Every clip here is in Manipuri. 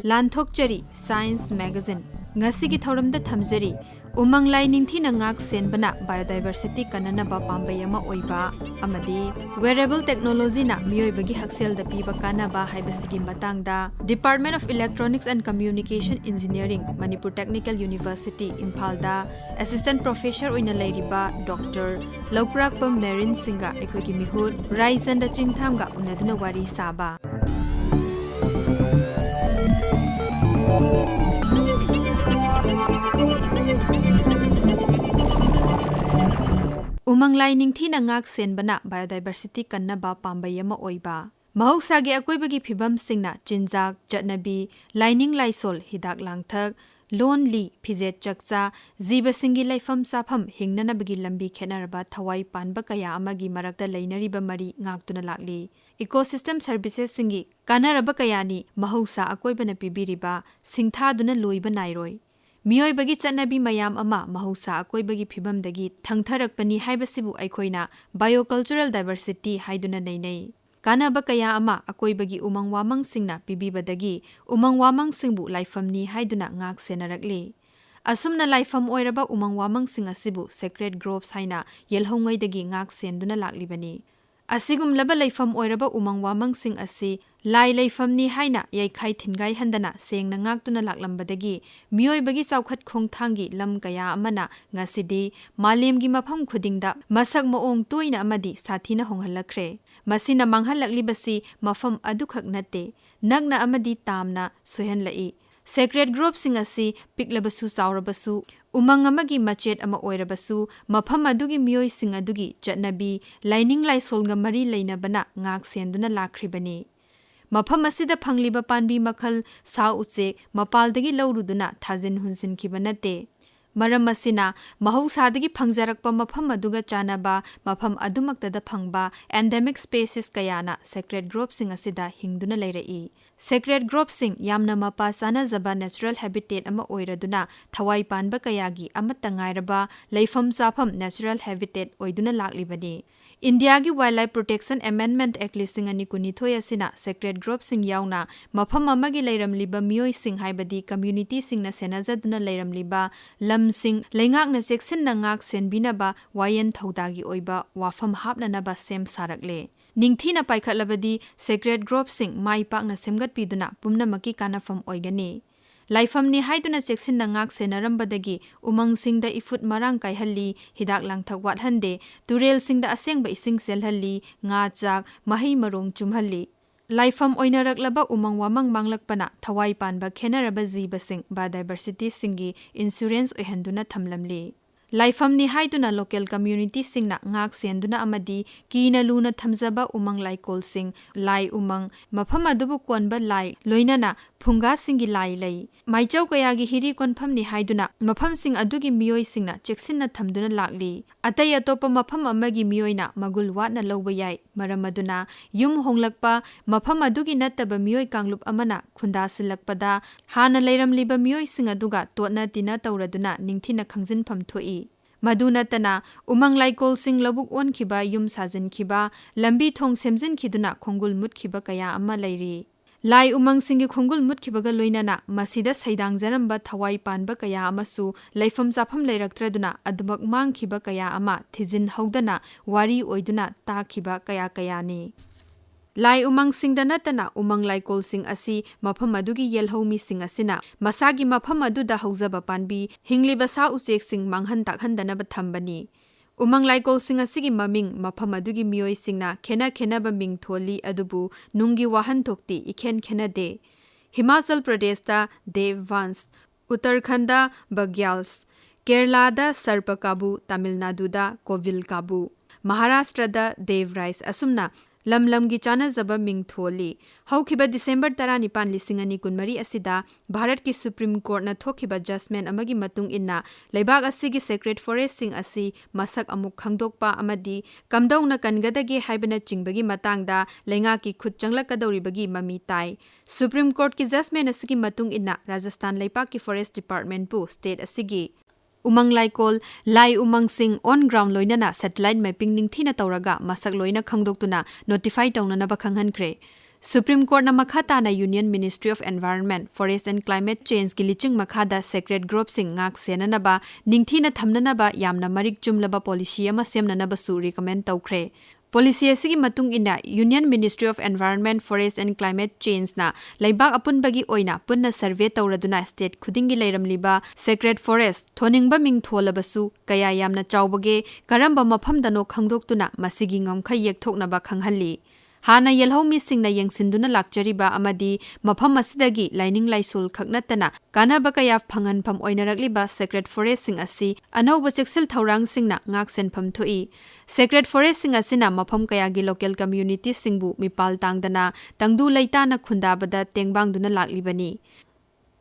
Lanthokchari Science Magazine Ngasigi Thoramda Thamjari Umang Lai Ningthina ngak senbana biodiversity kannaba pambei ama oiba amadi Wearable Technologyna meeoibagee hakshel da piba kannaba haibasigi matangda Department of Electronics and Communication Engineering ManipurTechnical University Imphal da Assistant Professor oina leiriba Dr. Loukrakpam Merin Singha ekogi mihut Raichanda Chingtham ga unaduna wari saba Umang Lai Ningthina ngak senbana biodiversity kannaba pambei ama oiba Mahoksagi akoibagi phibam singna chinjak chatnabi lining laisol hidak langthak lonely phijet chakcha jiba singi laifam safam hingnanabagi lambi khenaraba thawai panba kaya amagi marakta leinariba mari ngaktuna lakli ecosystem services singi kanaraba kayani mahoksa akoibana pibiriba singthaduna loiba nairoi meeoibagee chanabi mayam ama mahoksa akoibagi phibamdagi thangtharakpani haibasibu aikoina biocultural diversity haiduna neinei kanaba kaya ama akoibagi umang wamang singna pibibadagi umang wamang singbu laifamni haiduna ngak senarakli asumna laifam oiraba umang wamang sing asibu sacred groves haina yelhongaidagi ngak senduna laklibani asigum laba laifam oiraba umang wamang sing asi lai laifamni haina yaikhai thingai handana sengna ngaktuna laklambadagi meeoibagi chawkhat khongthangi lam kaya amana ngasidi malemgi mafam khudingda masak maong toina amadi sathina honghalakre masina manghalakli mafam adukhak nate nagna amadi tamna sohanlai sacred group sing asi piklabasu chawrabasu umang amagi machet ama oirabasu mafam adugi mioi sing adugi chatnabi lining laisolga mari leinabana ngak senduna lakribani mafam asida phangliba panbi makhal sa uche mapaldagi lawruduna thajin hunsin kibanate maram asina mahoksadagi phangjarakpa mafam aduga chanaba mafam adumaktada phangba endemic species kayana sacred group sing asida hingduna leirai sacred group sing yamna mapa sana jaba natural habitat ama oiraduna thawai panba kayagi amata ngairaba leifam chafam natural habitat oiduna laklibani India gi Wildlife Protection Amendment Act listing ani kunithoi asina sacred group sing yauna mafam amagi leiramliba mioi sing haibadi community sing na senajaduna leiramliba lam sing leingak na cheksin na ngak senbinaba wayen thodagi oiba wafam hapnanaba sem sarakle ningthina paikhatlabadi sacred group sing mai pakna semgat piduna pumnamaki kanafam oigani laifamni haiduna cheksin na ngak senarambadagi umang singda ifut marang kaihalli hidak langthak wathande turel singda asengba ising selhalli nga chak mahai marong chumhalli laifam oinaraklaba umang wamang manglakpana thawai panba khenaraba jiba sing biodiversity singi insurance oihanduna thamlamli laifamni haiduna local community singna ngak senduna amadi kina luna thamjaba umang laikol sing lai umang mafam adubu konba lai loinana phunga singi lai lai maichau kayagi hiri konphamni haiduna mafam sing adugi mioi singna cheksinna thamduna lakli atai atopa mafam amagi mioina magul watna lowba yai maramaduna yum honglakpa mafam adugi nattaba mioi kangluk amana khunda silakpada hana leiramliba mioi sing aduga totna tina tauraduna ningthina khangjinpham thoi Madunatana umang laikol sing labuk on khiba yum sajin khiba lambi thong semjin khiduna khongul mut khiba kaya ama lairi lai umang singi khongul mut khibaga loinana masida saidang jaramba thawai panba kaya amasu laifam chafam leirakthraduna adubak mang khiba kaya ama thijin hogdana wari oiduna ta khiba kaya kayani Lai umang sing danatana umang laikol sing asi mafam adugi yelhomi sing asina masagi mafam aduda haujaba panbi hingliba sa uchek sing manghan takhandana ba thambani umang laikol sing asigi maming mafam adugi mioi singna khena ba ming tholi adubu nungi wahan thokti ikhen khena de Himachal Pradesh da Devvans Uttarakhanda Bagyals Kerala da Sarpakabu Tamil Nadu da Kovilkabu Maharashtra da Devrais asumna lamlamgi chana zaba ming tholi haukiba December 19 2023 asida Bharat ki Supreme Court na thokiba judgment amagi matung inna leibak asigi sacred forest sing asi masak amuk khangdokpa amadi kamdongna kangadagi haibana chingbagi matangda lenga ki khut changlakadoribagi mami tai Supreme Court ki judgment asigi matung inna Rajasthan leipak ki forest department pu state asigi Umang laikol lai umang sing on ground loinana satellite mapping ningthina tawraga masak loina khangdoktuna notify tawnana ba khanghankre Supreme Court na makata na Union Ministry of Environment, Forest and Climate Change ki liching makada sacred grove sing ngak senanaba ningthina thamnanaba yamna marik chumlaba policy ama semnanaba su recommend tawkhre. Policy asigi matung ina Union Ministry of Environment, Forest and Climate Change na laibak apunbagi oina punna survey tawraduna state khudingi leiramliba sacred forest thoningba ming tholabasu kaya yamna chawbage karamba maphamdano khangdoktuna masigi ngamkha yekthoknaba khanghalli. Hana yelhomi singna yengsinduna lakjariba amadi mafam asidagi lining laisul khaknatana kanaba kaya phangan pham oinaragliba sacred forest sing asi anauba cheksel thaurang singna ngak senpham thoi. Sacred forest sing asina mafam kaya gi local community singbu mipal tangdana tangdu leitana khundabada tengbangduna laklibani.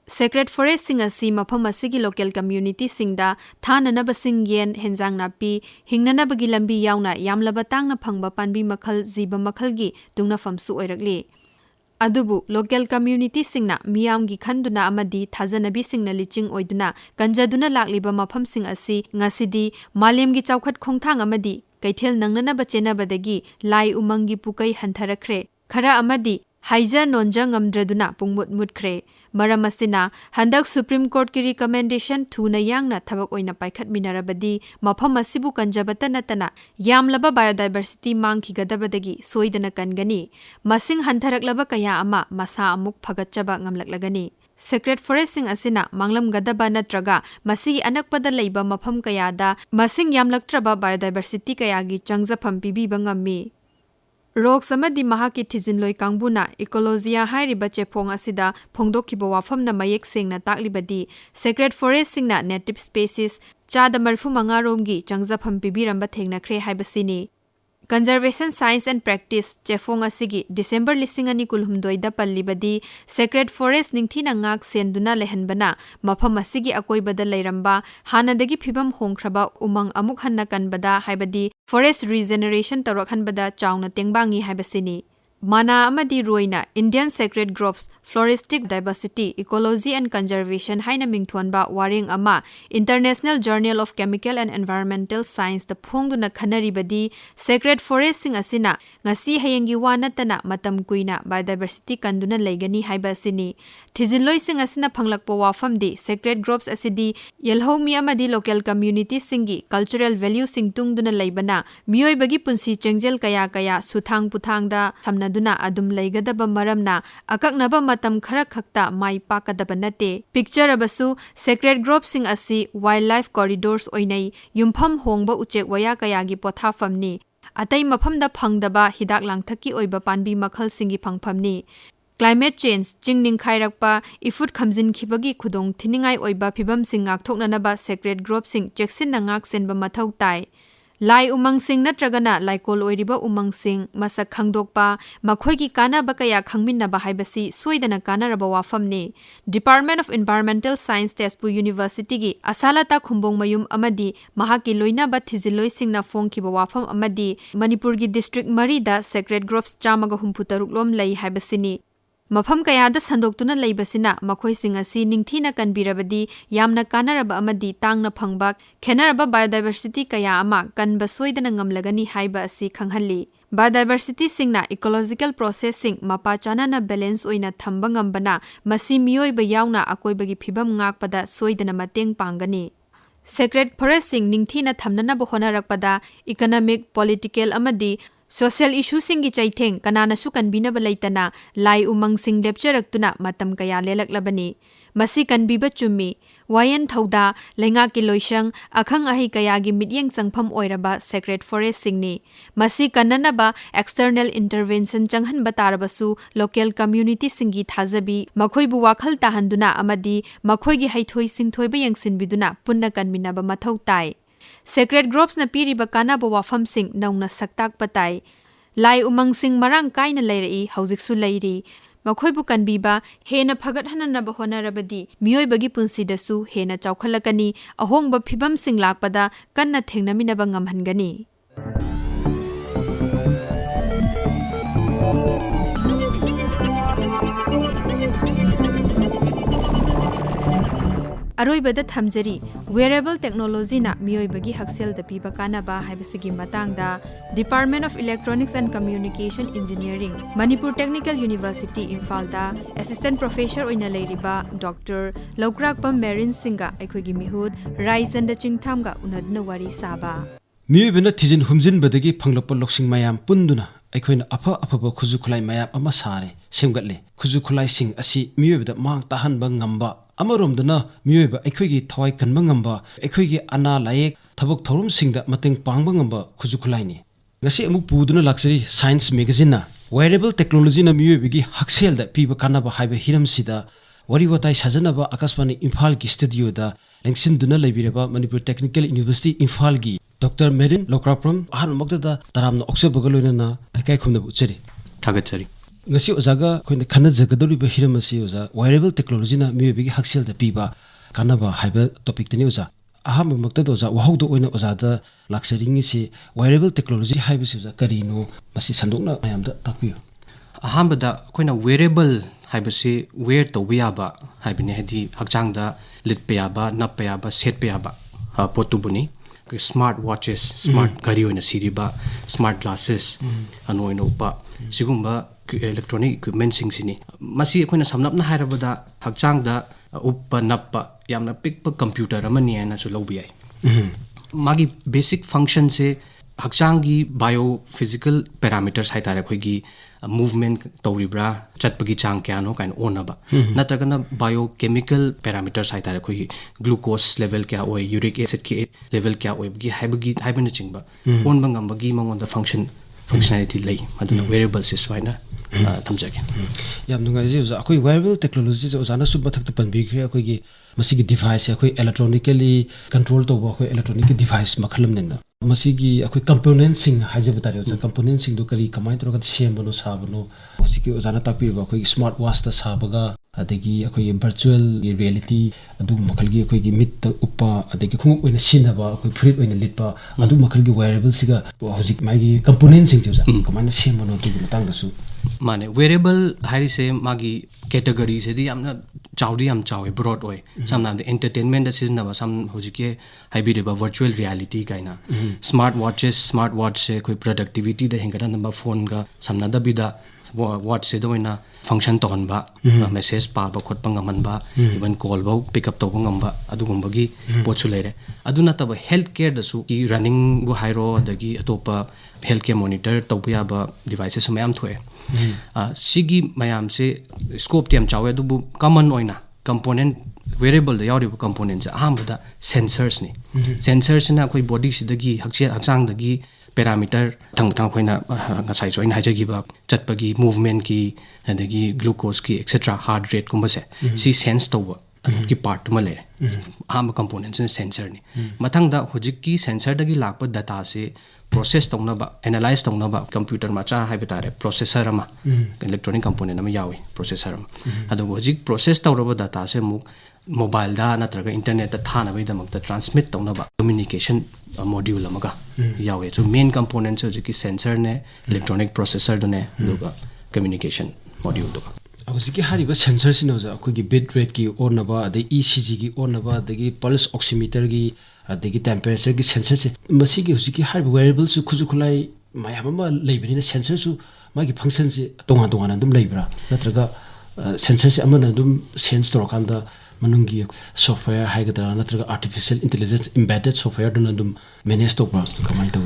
Sacred forest sing asi mafam asigi local community singda thananaba singyen henjang napi hingnanaba gi lambi yauna yamlaba tangna phangba panbi makhal jiba makhal gi tungna famsu oirakli. Adubu local community singna miyam gi khanduna amadi thajanabi singna liching oiduna kanjaduna lakliba mafam sing asi ngasidi malem gi chawkhat khongthang amadi kaithel nangnanaba chenabadagi lai umang gi pukai hantharakre khara amadi Haija nonja ngamdraduna pungmut mutkre. Maram asina handak Supreme Court ki recommendation thuna yangna thabak oina paikhat minarabadi mafam asibu kanjabata natana yamlaba biodiversity mangkhigadabadagi soidana kangani. Masing hantharaklaba kaya ama masa amuk phagatchaba ngamlaklagani. Sacred forest sing asina manglam gadaba natraga masigi anakpada leiba mafam kayada masing yamlaktraba biodiversity kayagi changjafam pibiba ngammi. Rocks amadi mahaki thijinloi kangbuna ecologia hairiba chepong asida phongdokhiba wafamna mayek sengna taklibadi sacred forest singna native species chada marfu manga romgi changjafam pibiramba thengnakhre haibasini. Conservation Science and Practice chefong asigi December 2012 da pallibadi sacred forest ningthina ngak senduna lehanbana mafam asigi akoibada leiramba hanadagi phibam hongkhraba umang amuk hanna kanbada haibadi forest regeneration tawrakhanbada chawna tengbangi haibasini. Mana amadi roina Indian Sacred Groves Floristic Diversity Ecology and Conservation haina mingthonba waring ama International Journal of Chemical and Environmental Science da phongduna khanaribadi sacred forest sing asina ngasi hayengi wanatana matam kuina biodiversity kanduna leigani haiba asini. Thijinloi sing asina phanglakpo wafamdi sacred groves asidi yelhomi amadi local community singi cultural value sing tungduna leibana meoibagee punsi chengjel kaya kaya suthang puthangda samna duna adum leigadaba maramna akaknaba matam khara khakta mai pakadaba nate picture abasu sacred grove sing asi wildlife corridors oinai yumpham hongba uchek waya kaya gi pothafamni atai mafamda phangdaba hidak langthaki oiba panbi makhal singi phangphamni. Climate change chingning khairakpa ifut khamjin khibagi khudong thiningai oiba phibam sing ngakthoknanaba sacred grove sing cheksin na ngak senba mathau tai. Lai umang sing natragana laikol oiriba umang sing masak khangdokpa makhoigi kanaba kaya khangminnaba haibasi soidana kanaraba wafamni. Department of Environmental Science Tezpur University gi asalata khumbong mayum amadi mahaki loinaba thijiloi singna phongkhiba wafam amadi Manipur gi district marida sacred groves chamaga humputaruk lom lei haibasini. Mafam kayada sandoktuna leibasina makhoi sing asi ningthina kanbirabadi yamna kanaraba amadi tangna phangbak khenaraba biodiversity kaya ama kanba soidana ngamlagani haiba asi khanghalli. Biodiversity singna ecological processing mapa chanana balance oina thamba ngambana masi meoiba yauna akoibagi phibam ngakpada soidana mateng pangani. Sacred forest sing ningthina thamnana bohonarakpada economic, political amadi social issue singi chaitheng kanana su kanbina balaitana lai umang sing lepcharaktuna matam kaya lelaklabani. Masi kanbiba chummi wayan thauda lenga ki loisang akhang ahi kaya gi midyeng changpham oiraba sacred forest singni. Masi kananaba external intervention changhan batarabasu local community singi thajabi makhoibu wakhal tahanduna amadi makhoigi haithoi singthoiba yangsinbiduna punna kanminaba mathau tai. Sacred groves na piriba kanaba wafam sing nauna saktak patai. Lai umang sing marang kaina leirai haujiksu leiri. Makhoibu kanbiba hena phagat hananaba honarabadi meoibagi punsidasu hena chawkhalakani ahongba phibam sing lakpada kanna thengnaminaba ngamhangani. Aroibada thamjari Wearable Technologyna meeoibagee hakshel da piba kannaba haibasigi matangda Department of Electronics and Communication Engineering ManipurTechnical University Imphal da Assistant Professor oina leiriba Dr. Loukrakpam Merin Singh aikogi mihud Raichanda Chingtham ga unadna wari saba meeoibana thijin humjin badagi phanglapa loksing mayam punduna aikoina afa khuju khulai mayam ama sare semgatle khuju khulai sing asi meeoibada mang tahanba ngamba amaromdana meeoiba aikoigi thawai kanba ngamba aikoigi ana laik thabak thorum singda mateng pangba ngamba khuju khulai ni ngasi amuk puduna luxury science magazine na Wearable Technology na meeoibagi hakshel da piba kannaba haiba hiram sida wari watai sajanaba Akashvani Imphal ki studio da lengsinduna leibireba ManipurTechnical University Imphal gi Dr. Merin Loukrakpam ahan makta da taramna oksabagaloina na kai khumna buchari thagachari ngasi ojaga koina khana jagadori ba hiramasi oja Wearable Technology na meeoibagi hakshel da piba kannaba haiba topic tani oja aham makta da oja wahaudo oina oja da luxury ngi si Wearable Technology haiba si oja karino masi sandokna mayam da takpiyo aham da koina wearable haiba si wear to wiaba haibine hadi hakjang da lit payaba nap payaba set payaba potubuni smart watches smart gari oina siriba smart glasses anoina upa sigumba electronic equipment sing sini masi koina samnapna hairabada hakjang da uppa nappa yamna pikpa computer amani aina su lobi ai magi basic function se hakjang gi biophysical parameters haitare khoigi movement tawribra chatpagi chang kyano kain onaba natragana biochemical parameters haitare khoigi glucose level kya oi uric acid ki level kya oi gi haibana chingba on bangam bagi mangon da functionality lay aduna wearable is waina thamjage yam nungai ji akoi Wearable Technology jo jana sub bathak to panbi khre akoi gi masigi device akoi electronically control to ba akoi electronic device makhalam nenna masigi akoi components sing hajaba tare jo components sing do kari kamai to kan sembano sabano hosiki jana takpi ba akoi smart watch ta sabaga adagi akoi virtual reality adu makhalgi akoi gi mit ta uppa adagi khungu oina sinaba akoi fruit oina litpa adu makhalgi wearable siga hosik magi components sing jo kamai sembano to matang da su mane wearable hari se magi category se di amna chawdi am chawe broad oi samna the entertainment da season ba sam hojike haibireba virtual reality kaina smart watch se koi productivity da hengada number phone ga samna da bida watch se doina function to ba message pa ba khot pangaman ba even call ba pick up to ngamba adugumba gi pochu lere aduna ta ba healthcare da su ki running bu hairo adagi atopa healthcare monitor to ba devices mayam thoe sigi mayam se scope tiam chawe du common oina component wearable da yawri components ahambada sensors ni sensors na koi body sidagi hakchang dagi parameter thang khoina ngasai join hajagi ba chatpagi movement ki adagi glucose ki etc heart rate kumba se si sense to ki part ma le aham components ne sensor ni mathang da hojik ki sensor dagi lakpa data se process tongna ba analyze tongna ba computer ma cha haibitare processor ama electronic component ama yawi processor ama adu hojik process tawraba data se muk mobile da natraga internet ta thana bai damak ta transmit tongna ba communication module amaga yawi so main components hojik sensor ne electronic processor ne duga communication module duga hojiki hariba sensor sino ja akogi bit rate ki on ba de ECG ki on ba de pulse oximeter gi adagi temperature ki sensor se masigi hujiki hariba wearable su khuju khulai mayam ma leibini sensor su magi function se tonga dum leibra natraga sensor se amana dum sense to kanda manungi software haigadra natraga artificial intelligence embedded software dum manage to ba kamai to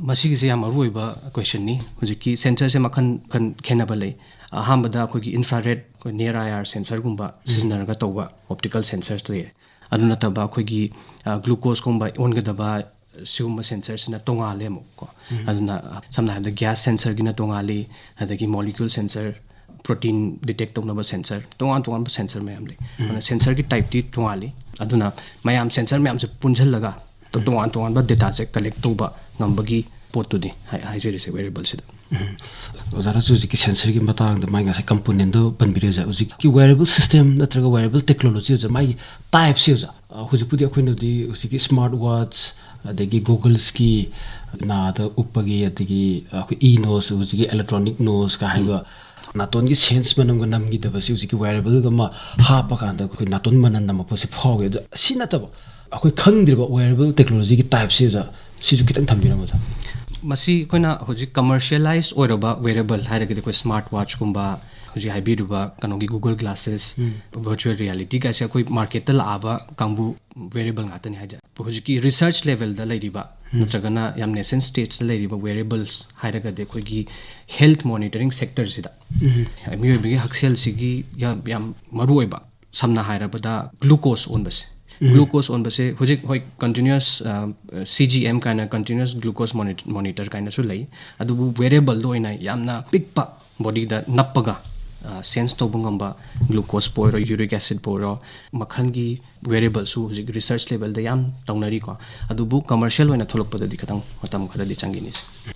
masigi se yam aruiba question ni hujiki sensor se makhan kan khenaba lei ahambada akogi infrared ko near IR sensor gumba siznaraga toba optical sensors to ye aduna taba akogi glucose gumba ongadaba sigumba sensors na tongale mo ko aduna samna the gas sensor gina tongale adagi molecule sensor protein detect tongna sensor tongan sensor mayam le ana sensor ki type ti tongale aduna mayam sensor mayam se punjal laga to tongan ba data se collect toba ngambagi potu di haijeri se wearable se ozara su ki sensor ki matang da mai nga se component do panbire ja uji ki wearable system natraga wearable technology ja mai type se ja hujipudi akoino di uji ki smart watch adagi googles ki na da uppagi adagi enos uji ki electronic nose ka haiba naton gi sense manam ga nam gi da basi uji ki wearable ga ma ha pa kan da ko naton manan nam po se phog ge si na ta ba akoi khangdriba wearable technology gi type se ja si ju kitang thambira ma masi koina hoji commercialized oiba wearable hairagidi ko smart watch kumba hoji haibiruba kanogi Google glasses virtual reality ka se koi market ta aba kambu wearable ngata ni haja hoji ki research level da lairiba natragana yam nascent stage da lairiba wearables hairagade koi gi health monitoring sector sida meeoibagee hakshel sigi yam maruoiba samna hairabada glucose on base glucose on base hoji hoi continuous CGM kind of continuous glucose monitor kind of so lay adu wearable do ina yamna pikpa body da nappaga sense to bungamba glucose poro uric acid poro makhan gi wearable su hoji research level da yam taunari ko adu bu commercial oina tholokpada di khatang matam khara di changini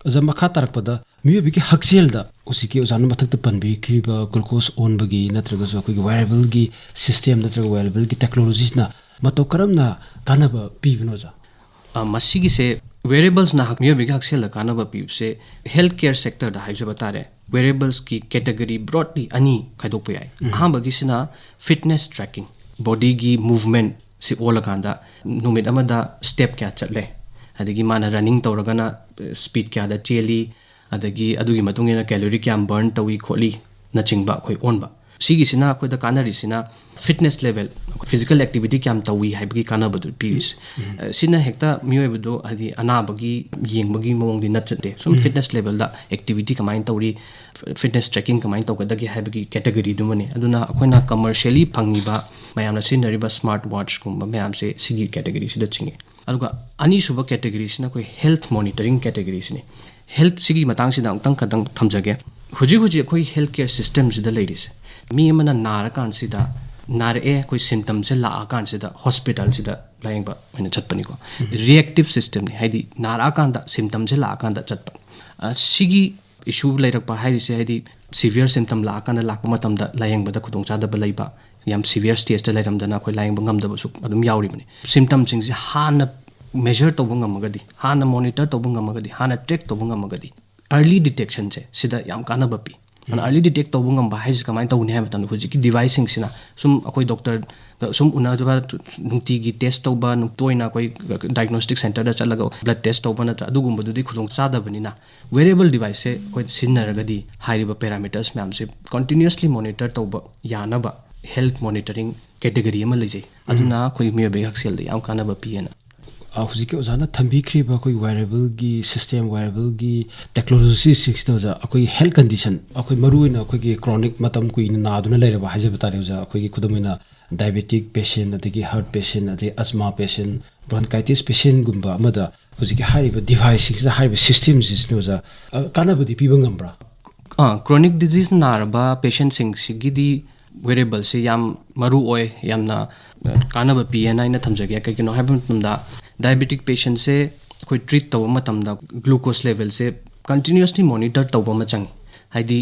aza makha tarakpada meeoibagee hakshel da usiki ozanu mathak ta panbi khiba glucose on bagi natraga so ko wearable gi system natraga wearable gi technologies na mato karamna kannaba pibnoja masigi se wearables na meeoibagee hakshel da kannaba pib se healthcare sector da haije batare wearables ki category broadly ani khaidok yai ahambagi sina fitness tracking body gi movement si olakanda numit amada step kya chatle adigi mana running tawragana speed kya da cheli adagi adugi matungena calorie kya burn tawi kholi na chingba khoi onba sigi sina khoi da kanari sina fitness level physical activity kyam tawi haibagi kannaba du piris sina hekta meeoibado adi anabagi yengbagi mong di natte some fitness level da activity kamain tawri fitness tracking kamain tawgadagi haibagi category du mane aduna akoina commercially phangiba mayamna sinariba smart watch kumba mayam se sigi category sida chinge aduga ani suba category sina koi health monitoring category sine health sigi matang sida angtang kadang thamjage huji koi healthcare system sida ladies mi amana nara kan sida nare koi symptoms se la kan sida hospital sida layengba oina chatpani ko reactive system ni haidi nara kan da symptoms se la kan da chatpa sigi issue lairakpa hairi se haidi severe symptom la kan la matam da layengba da khudong chada ba laiba yam severe stage da lairam dana koi layengba ngam da su adum yauri bani symptoms sing se hana measure to bungamagadi hana monitor to bungamagadi hana track to bungamagadi early detection se sida yam kannaba pi and early detect to bungamba hais kamai to ne hamatan huji ki device sing sina sum akoi doctor sum una ba nungti gi test to ba nuktoina koi diagnostic center da chalaga blood test to ba na adugumba du di khulong chada banina wearable device se koi sinnaragadi hairiba parameters ma'am se continuously monitor to ba yana ba health monitoring category ma leje aduna koi meeoibagee hakshel da yam kannaba pi na hujiki ozana thambikriba koi wearable gi system wearable gi technology sixto ja akoi health condition akoi maruina akoi gi chronic matam kui na aduna leiraba haje batare ja akoi gi khudumina diabetic patient adigi heart patient adigi asthma patient bronchitis patient gumba amada hujiki hariba device six hariba systems is no ja kannaba di piba ngambra chronic disease naraba patient sing sigidi wearable se yam maru oi yamna kannaba pna ina thamjage kai kino haibam tumda diabetic patient se koi treat taw matam da glucose level se continuously monitor taw ma chang haidi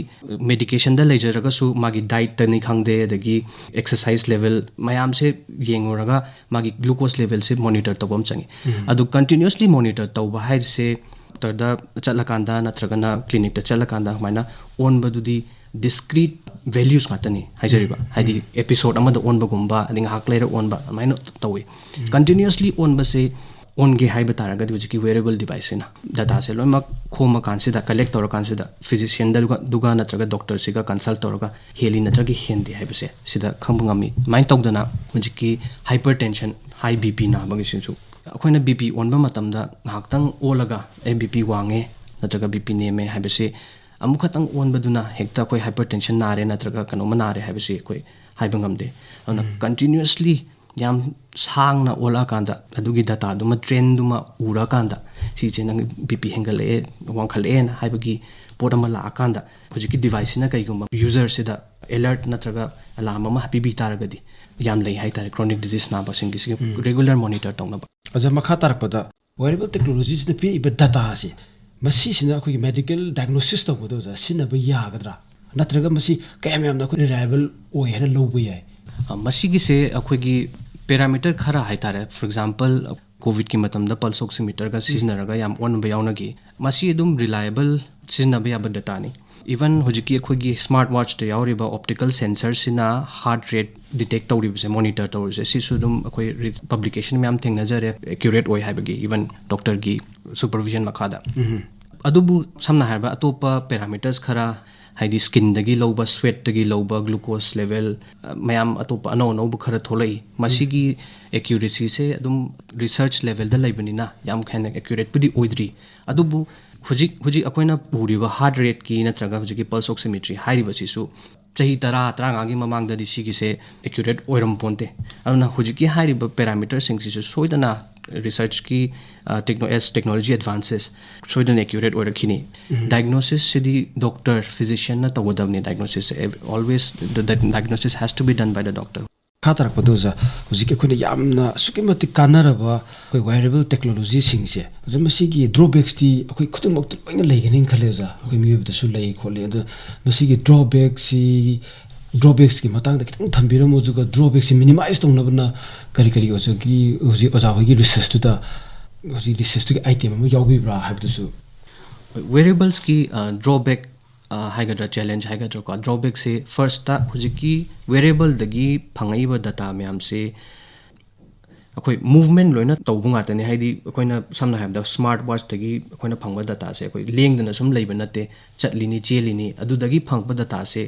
medication da lejaraga su magi diet ta ni khangde adagi exercise level mayam se yengoraga magi glucose level se monitor taw bam chang adu continuously monitor taw ba hai se da chalakanda natragana clinic ta chalakanda maina on badudi discrete values ngatani haijariba haidi episode amada on bagumba adinga haklera on ba maino tawi continuously on ba se on ge haiba taraga duji wearable device na data se loimak khoma kansida collect tor kansida physician da duga natraga doctor siga consult torga heli natragi hendi haiba se sida khambungami mai tawdana huji hypertension high bp na bagi sinsu akoina bp on ba matamda ngaktang olaga bp wange natraga bp neme haiba se amukhatang on baduna hekta koi hypertension nare natraga kanoma nare habisi koi haibangamde ona continuously yam sangna ola kanda adugi data duma trend duma ura kanda si chenang bp hengale wangkhale na haibagi podama la kanda hojiki device na kai gumba user sida alert natraga alarm ma happy bi taragadi yam lei hai tar chronic disease na ba singi regular monitor tongna aja makha tarpada wearable technologies na pi iba data se masi sina akoi medical diagnosis to bodo ja sinaba yagadra natraga masi kayam yamna ko reliable oi hena lobu yai masi gi se akoi gi parameter khara hai tare for example covid ki matam da pulse oximeter ga seasonaraga yam on ba yauna gi masi dum reliable siznaba yaba data ni even hojiki akhoi smart watch ta yauriba optical sensor sina heart rate detect tawribse monitor tawribse sisu dum akhoi publication myam thengnajare accurate oi habagi even doctor gi supervision makhada adubu samna harba atopa parameters khara haidi skin dagi loba sweat dagi loba glucose level mayam atopa no bu khara tholai masigi accuracy se adum research level da laibanina yam khana accurate pudi oidri adubu hujik akoina puriba heart rate ki natraga hujiki pulse oximetry hairiba sisu chahi tara tranga gi mamang da sigi se accurate oiram ponte aduna hujiki hairiba parameters sing sisu soidana research ki technology advances soidana accurate oirakini diagnosis sidi doctor physician na tawadamni diagnosis always the diagnosis has to be done by the doctor khatar padoza hujik ekhone yamna sukimati kanaraba koi wearable technology singse masigi drawbacks ti akoi khudumok loina leigani khaleja akoi miyobda su lei khole adu masigi drawbacks ki matang da kitang thambiramo juga drawbacks minimize tongnabna kari ojogi oja hogi research tu da research tu item ma yawi bra habdu su wearables ki drawback haigadra challenge haigadra ko drawback se first ta hujiki wearable dagi phangaiba data myam se akoi movement loina tawbunga tane haidi akoina samna habda smart watch dagi akoina phangba data se akoi lengdana sum leiba nate chatlini chelini adu dagi phangba data se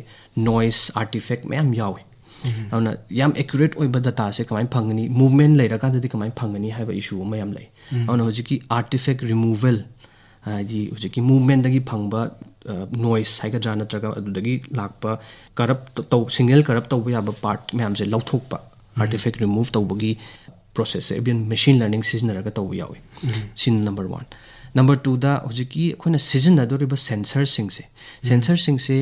noise artifact myam yawi awna yam accurate oiba data se kamai phangani movement leira ka dadi kamai phangani haiba issue mayam lei awna hujiki artifact removal di hujiki movement dagi phangba noise haigadra natraga adudagi lakpa corrupt signal corrupt tawba yaba part myam se lauthokpa artifact remove tawbagi process even machine learning siznaraga tawba yawi sin number 1 number 2 da hujiki khona siznadoriba sensor singse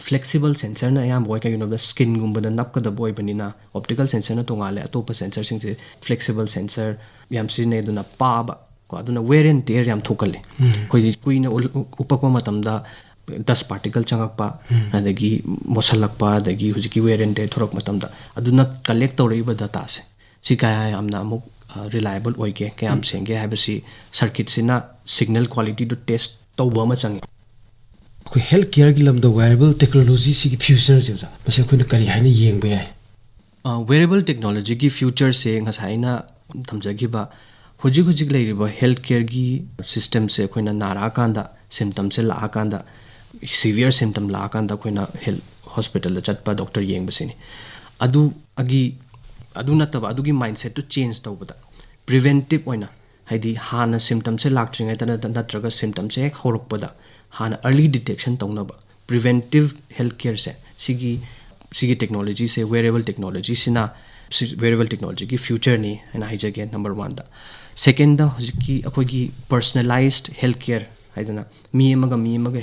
flexible sensor na yam boy ka skin gumba da napka da boy banina optical sensor na tongale atopa sensor singse flexible sensor yam sine duna paba ko aduna wear and tear yam thokale koi kuina upakpa matamda dust particle changakpa adagi mosalakpa adagi hujiki wear and tear thorok matamda aduna collect tawriba data se sikaya amna amuk reliable oike kayam senge habasi circuit sina signal quality to test tawba ma changi ko health care gi lamda wearable technology sigi future jewja mase koina kari haina yengba yai wearable technology ki future se ngasaina thamjagiba hujik leiriba health care gi system se koina nara kanda symptom se la kanda severe symptom la kanda koina health hospital la chatpa doctor yengbasini adu nataba adugi mindset to change tawbada preventive oina haidi hana symptom se laktringai tana natraga symptom se ek horokpada hana early detection tawnaba preventive healthcare se sigi technology se wearable technology sina wearable technology ki future ni and hijage number 1 da second da hojiki akogi personalized healthcare haidana mi amaga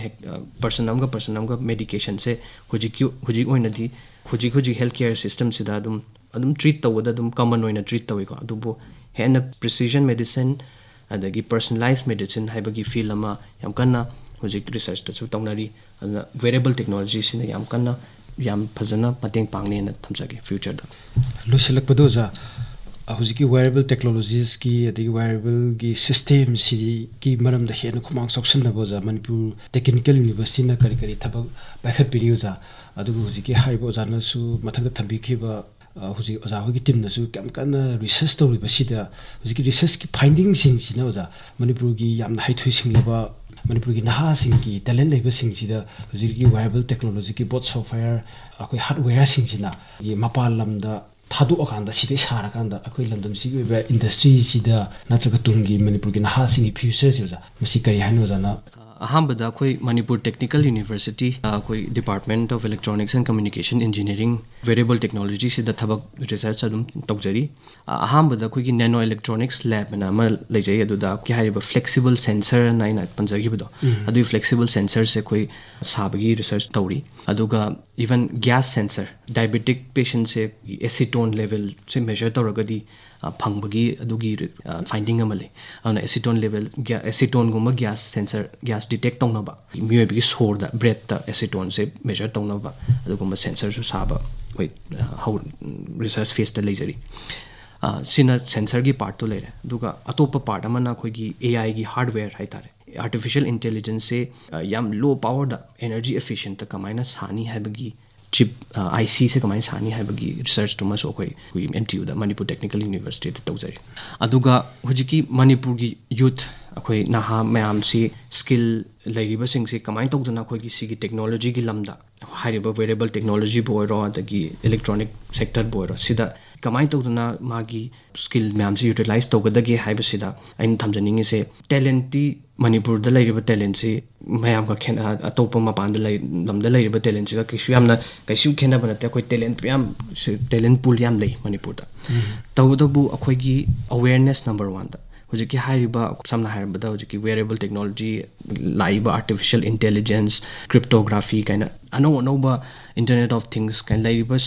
person amga medication se hojik oina di hojik healthcare system sida adum treat tawada adum common oina treat tawi ko adubu hena precision medicine adagi personalized medicine haibagi feel ama yam kanna hojik research ta chu tawnari wearable technology sina yam kanna yam phajana mateng pangne na thamjage future da losilak padoza hujiki wearable technologies ki adigi wearable gi system si ki maram da hena khumang section na boza Manipur Technical University na kari thabak bakhat periuza adugu hujiki haibo jana su mathak da thambi khiba hujik oja hogi team na su kam kana research to riba sida hujiki research ki findings sin sina oja Manipur gi yamna haithui singlaba Manipur gi naha sing ki talent leba sing sida hujiki wearable technology ki both software akoi hardware sing sina gi mapal lamda thadu akanda sida sarakanda akoi lamdam sigi be industry sida natraga tungi Manipur gi naha sing future sida masi kari hanu jana ahambada koi ManipurTechnical University koi Department of Electronics and Communication Engineering Wearable Technology sida thabak research adum tawjari ahambada koi gi nano electronics lab na ma lejai aduda ki haiba flexible sensor na ina panjagi bido adu flexible sensor se koi sabagi research tawri aduga even gas sensor diabetic patient se acetone level se measure tawragadi phangbagi adugi finding amale ana acetone level acetone guma gas sensor gas detect tawnaba meoibagi sore da breath ta acetone se measure tawnaba aduguma sensor su saba koi how research phase ta lejari sina sensor gi part to lere duga atopa part amana khoi gi AI gi hardware haitare artificial intelligence se yam low power da energy efficient ta kamaina sani haibagi chip IC se kamaina sani haibagi research to maso koi MTU da Manipur Technical University ta tawjari aduga hujiki Manipur gi youth akhoi naha mayam si skill lairiba sing se kamaina tawduna khoi gi sigi technology gi lamda hairiba wearable technology boiro adagi electronic sector boiro sida kamaina tawduna magi skill mayam si utilize tawgadagi haiba sida ain thamjaningi se talent ti Manipur da lairiba talent se mayam ka khen atopa mapan da lamda lairiba talent se ka kisu yamna kaisu khena banate akoi talent yam talent pool yam lei Manipur da tawdabu akhoi gi awareness number 1 da hujiki hairiba samna hairba hujiki wearable technology laiba artificial intelligence cryptography kaina anoba internet of things kain laiba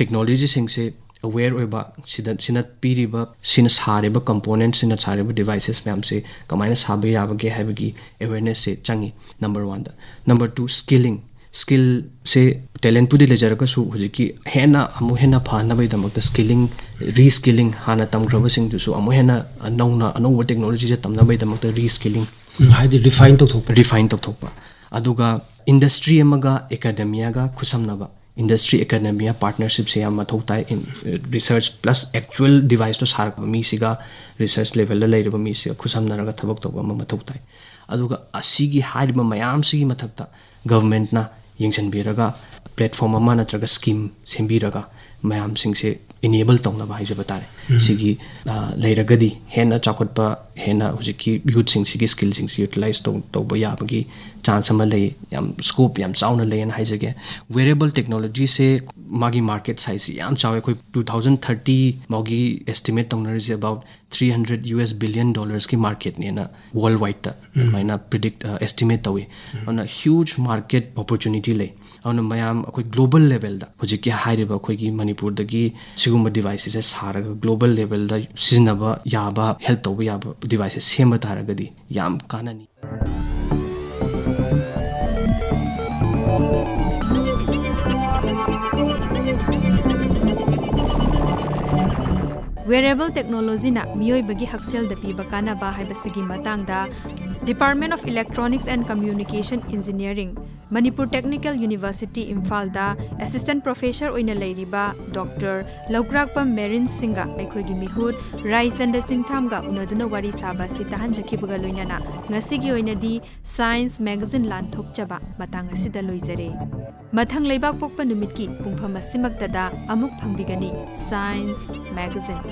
technology sing se aware oiba sina piriba sina sariba components sina sariba devices mayam se kamaina sabe yabage haibagi awareness se changi number 1 da number 2 skill se talent pudi lejaraga su hujiki hena amu hena phana bai damakta skilling reskilling hana tamgraba sing du su amu hena anova technology se tamna bai damakta reskilling haidi refine to thokpa aduga industry amaga academia ga khusamnaba industry academia partnership se yam mathau tai in research plus actual device to sark mi siga research level la leiraba mi se khusamnaraga thabak to ma mathau tai aduga asigi haiba mayam sigi mathakta government na yengchanbiraga platform ama natraga scheme sembiraga mayam sing se enable tongna ba haijaba tare sigi leiragadi hena chakotpa hena hujiki youth sing sigi skill sing utilize to ba yabagi chance ama lei yam scope yam chauna lei na haijage wearable technology se magi market size yam chawe koi 2030 magi estimate tongna is about $300 billion ki market ne na worldwide ta maina predict estimate tawi on a huge market opportunity lei on mayam akoi global level da hujiki hairiba khoi gi Manipur dagi siguma devices saraga global level da siznaba yaba help tawba yaba devices sema taragadi yam kanani Wearable Technologyna meeoibagee hakshel da piba kannaba haibasigi matangda Department of Electronics and Communication Engineering Manipur Technical University Imphal da Assistant Professor oina leiriba Dr. Loukrakpam Merin Singha aikhoigi mihut Raichanda Chingtham ga unaduna wari saba sitahan jakhibaga loinana ngasigi oina di Science Magazine lan thokchaba matang asida loijare mathang leibak pokpa numit ki pungpham asimakta da amuk phangbigani Science Magazine